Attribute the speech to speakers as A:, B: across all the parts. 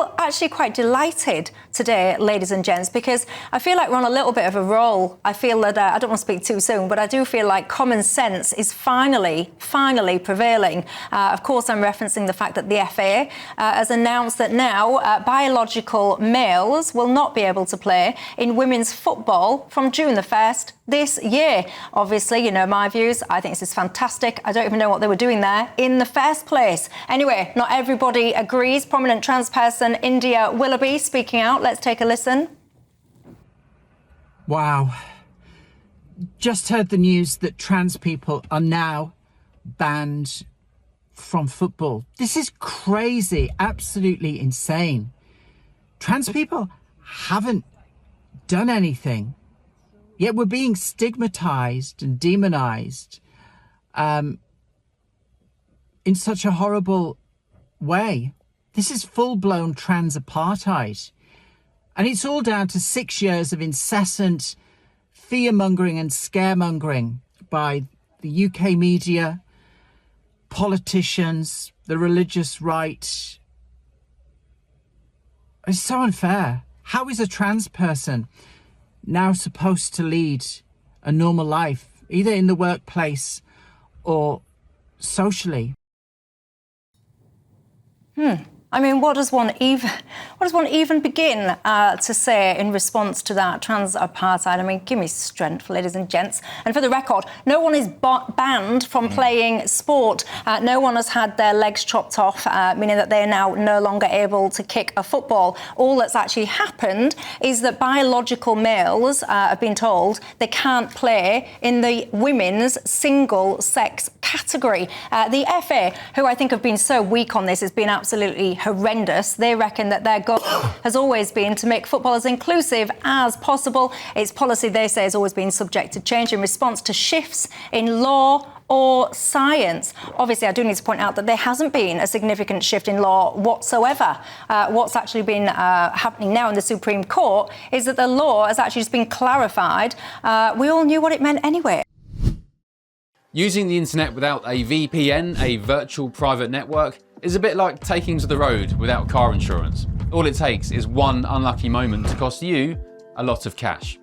A: feel actually quite delighted today, ladies and gents, because I feel like we're on a little bit of a roll. I feel that, I don't want to speak too soon, but I do feel like common sense is finally prevailing. Of course, I'm referencing the fact that the FA has announced that now biological males will not be able to play in women's football from June the 1st this year. Obviously, you know my views. I think this is fantastic. I don't even know what they were doing there in the first place. Anyway, not everybody agrees. Prominent trans person India Willoughby speaking out. Let's take a listen.
B: Wow. Just heard the news that trans people are now banned from football. This is crazy, absolutely insane. Trans people haven't done anything, yet we're being stigmatized and demonized in such a horrible way. This is full-blown trans apartheid. And it's all down to 6 years of incessant fear-mongering and scaremongering by the UK media, politicians, the religious right. It's so unfair. How is a trans person now supposed to lead a normal life, either in the workplace or socially?
A: I mean, what does one even begin to say in response to that trans apartheid? I mean, give me strength, ladies and gents. And for the record, no one is banned from playing sport. No one has had their legs chopped off, meaning that they are now no longer able to kick a football. All that's actually happened is that biological males have been told they can't play in the women's single-sex category. The FA, who I think have been so weak on this, has been absolutely horrendous. They reckon that their goal has always been to make football as inclusive as possible. Its policy, they say, has always been subject to change in response to shifts in law or science. Obviously, I do need to point out that there hasn't been a significant shift in law whatsoever. What's actually been happening now in the Supreme Court is that the law has actually just been clarified. We all knew what it meant anyway.
C: Using the internet without a VPN, a virtual private network, is a bit like taking to the road without car insurance. All it takes is one unlucky moment to cost you a lot of cash.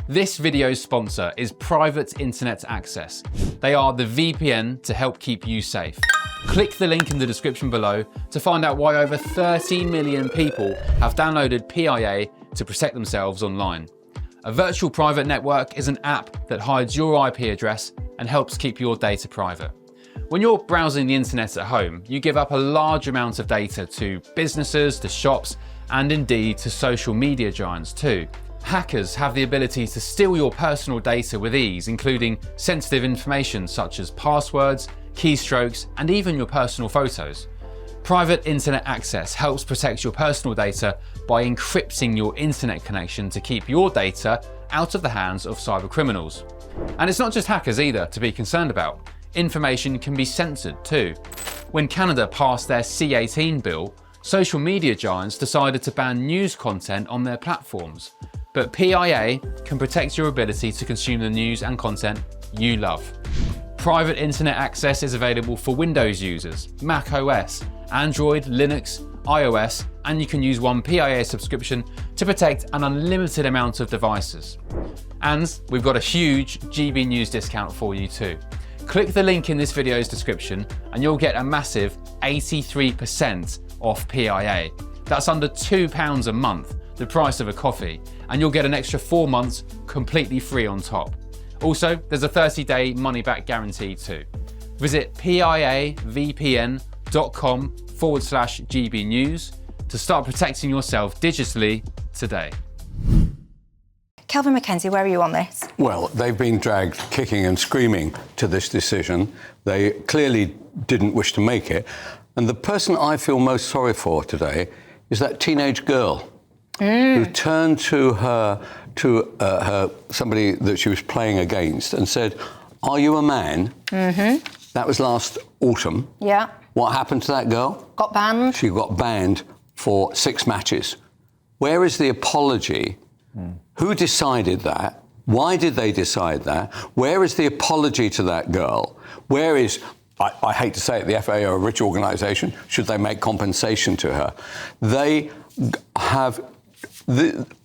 C: This video's sponsor is Private Internet Access. They are the VPN to help keep you safe. Click the link in the description below to find out why over 30 million people have downloaded PIA to protect themselves online. A virtual private network is an app that hides your IP address and helps keep your data private. When you're browsing the internet at home, you give up a large amount of data to businesses, to shops, and indeed to social media giants too. Hackers have the ability to steal your personal data with ease, including sensitive information such as passwords, keystrokes, and even your personal photos. Private Internet Access helps protect your personal data by encrypting your internet connection to keep your data out of the hands of cyber criminals. And it's not just hackers either to be concerned about. Information can be censored too. When Canada passed their C18 bill, social media giants decided to ban news content on their platforms. But PIA can protect your ability to consume the news and content you love. Private Internet Access is available for Windows users, Mac OS, Android, Linux, iOS, and you can use one PIA subscription to protect an unlimited amount of devices. And we've got a huge GB News discount for you too. Click the link in this video's description and you'll get a massive 83% off PIA. That's under £2 a month, the price of a coffee, and you'll get an extra 4 months completely free on top. Also, there's a 30-day money-back guarantee too. Visit piavpn.com/GB News to start protecting yourself digitally today.
A: Kelvin McKenzie, where are you on this?
D: Well, they've been dragged kicking and screaming to this decision. They clearly didn't wish to make it. And the person I feel most sorry for today is that teenage girl who turned to her somebody that she was playing against and said, "Are you a man?" That was last autumn.
A: Yeah.
D: What happened to that girl?
A: Got banned.
D: She got banned for 6 matches. Where is the apology? Who decided that? Why did they decide that? Where is the apology to that girl? Where is I hate to say it, the FA are a rich organisation. Should they make compensation to her? They have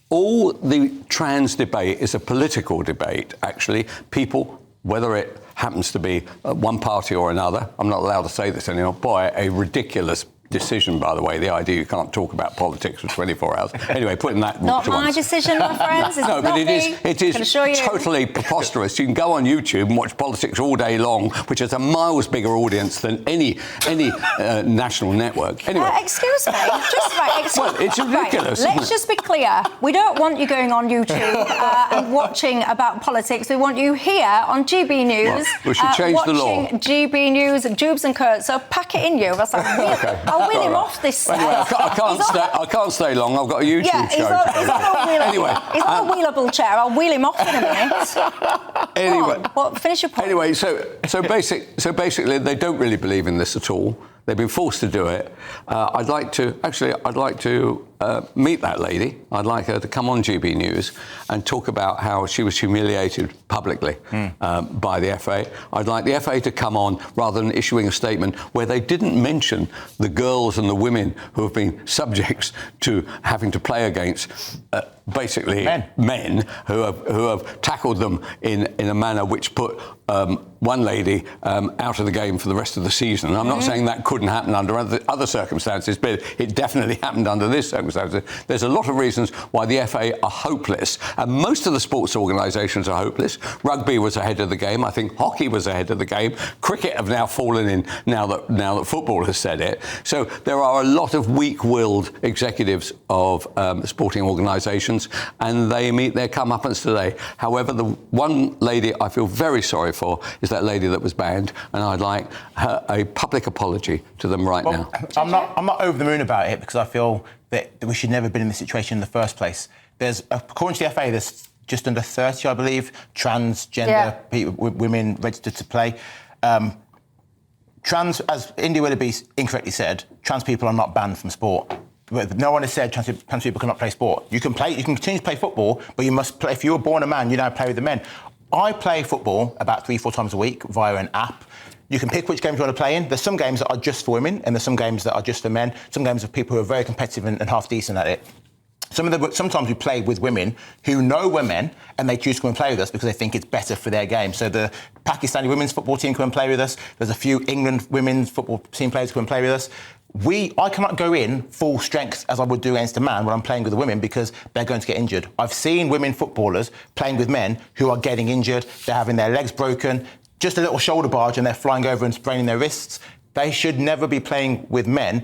D: all the trans debate is a political debate, actually. People, whether it happens to be one party or another, I'm not allowed to say this anymore, boy, a ridiculous decision, by the way, the idea you can't talk about politics for 24 hours. Anyway, putting that
A: not
D: to
A: my
D: once.
A: decision, my friends. It's
D: no,
A: not
D: but it is totally preposterous. You can go on YouTube and watch politics all day long, which has a miles bigger audience than any national network. Anyway,
A: excuse me,
D: well, it's ridiculous.
A: Right. Let's just be clear. We don't want you going on YouTube and watching about politics. We want you here on GB News.
D: Well, we should change the law.
A: Watching GB News and Jubes and Kurt. So pack it in, you. I'll wheel him off this.
D: Anyway, I can't stay long. I've got a YouTube show.
A: Anyway, he's on a wheelable chair. I'll wheel him off in a minute.
D: Anyway,
A: finish your point.
D: Anyway, so basically, they don't really believe in this at all. They've been forced to do it. I'd like to meet that lady. I'd like her to come on GB News and talk about how she was humiliated publicly by the FA. I'd like the FA to come on rather than issuing a statement where they didn't mention the girls and the women who have been subjects to having to play against basically men who have tackled them in a manner which put one lady out of the game for the rest of the season. I'm not saying that couldn't happen under other circumstances, but it definitely happened under this circumstances. There's a lot of reasons why the FA are hopeless, and most of the sports organisations are hopeless. Rugby was ahead of the game. I think hockey was ahead of the game. Cricket have now fallen in now that football has said it. So there are a lot of weak-willed executives of sporting organisations, and they meet their comeuppance today. However, the one lady I feel very sorry for is that lady that was banned, and I'd like a public apology to them now.
E: I'm not over the moon about it because I feel that we should never have been in this situation in the first place. There's, according to the FA, there's just under 30, I believe, transgender women registered to play. As India Willoughby incorrectly said, trans people are not banned from sport. No one has said trans people cannot play sport. You can continue to play football, but you must play. If you were born a man, you now play with the men. I play football about 3-4 times a week via an app. You can pick which games you want to play in. There's some games that are just for women, and there's some games that are just for men. Some games of people who are very competitive and half decent at it. Sometimes we play with women who know we're men, and they choose to come and play with us because they think it's better for their game. So the Pakistani women's football team come and play with us. There's a few England women's football team players who come and play with us. I cannot go in full strength as I would do against a man when I'm playing with the women because they're going to get injured. I've seen women footballers playing with men who are getting injured. They're having their legs broken, just a little shoulder barge, and they're flying over and spraining their wrists. They should never be playing with men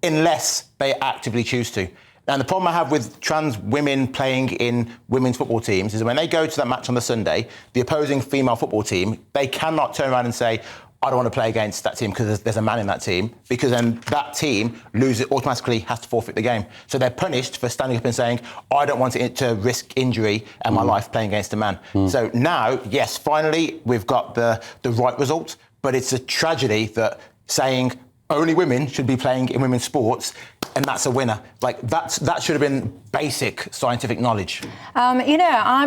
E: unless they actively choose to. And the problem I have with trans women playing in women's football teams is when they go to that match on the Sunday, the opposing female football team, they cannot turn around and say, I don't want to play against that team because there's a man in that team, because then that team automatically has to forfeit the game. So they're punished for standing up and saying, I don't want to risk injury and my life playing against a man. So now, yes, finally, we've got the right result, but it's a tragedy that saying only women should be playing in women's sports, and that's a winner. Like, that should have been basic scientific knowledge.
A: I'm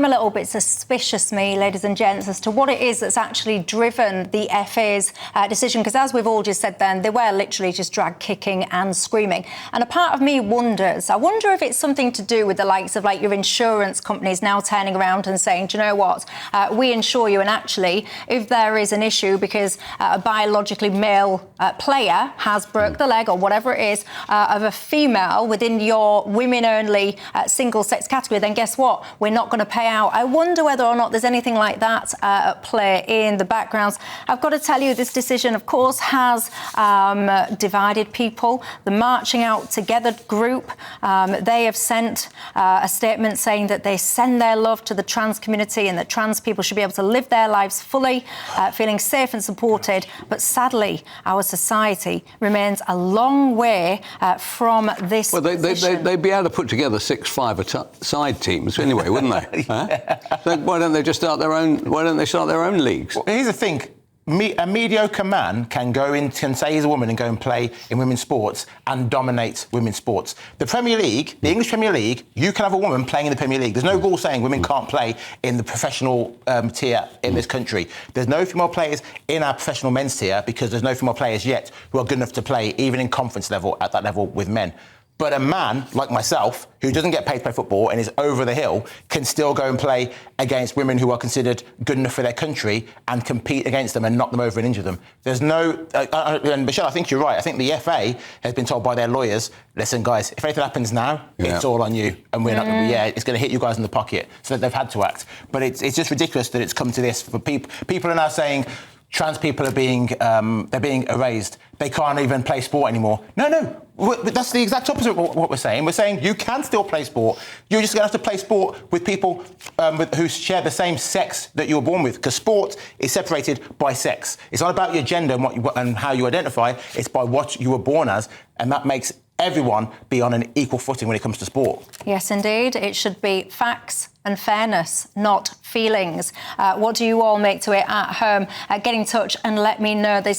A: a little bit suspicious, ladies and gents, as to what it is that's actually driven the FA's decision, because as we've all just said then, they were literally just drag kicking and screaming. And a part of me wonders, I wonder if it's something to do with the likes of like your insurance companies now turning around and saying, do you know what, we insure you, and actually, if there is an issue because a biologically male player has broke the leg or whatever it is of a female within your women-only single-sex category, then guess what? We're not going to pay out. I wonder whether or not there's anything like that at play in the backgrounds. I've got to tell you, this decision, of course, has divided people. The Marching Out Together group, they have sent a statement saying that they send their love to the trans community and that trans people should be able to live their lives fully, feeling safe and supported. But sadly, our society remains a long way from this.
D: Well, they'd be able to put together 6-5-a-side teams anyway, wouldn't they? So why don't they just start their own? Why don't they start their own leagues?
E: Well, here's the thing: a mediocre man can say he's a woman and go and play in women's sports and dominate women's sports. The Premier League, the English Premier League, you can have a woman playing in the Premier League. There's no rule saying women can't play in the professional tier in this country. There's no female players in our professional men's tier because there's no female players yet who are good enough to play even in conference level at that level with men. But a man like myself, who doesn't get paid to play football and is over the hill, can still go and play against women who are considered good enough for their country and compete against them and knock them over and injure them. There's no... and Michelle, I think you're right. I think the FA has been told by their lawyers, listen, guys, if anything happens now, it's all on you. And we're not... it's going to hit you guys in the pocket. So they've had to act. But it's just ridiculous that it's come to this. For people are now saying... Trans people are being erased. They can't even play sport anymore. No. That's the exact opposite of what we're saying. We're saying you can still play sport. You're just going to have to play sport with people who share the same sex that you were born with, because sport is separated by sex. It's not about your gender and how you identify. It's by what you were born as, and that makes everyone be on an equal footing when it comes to sport.
A: Yes, indeed. It should be facts and fairness, not feelings. What do you all make to it at home? Get in touch and let me know. There's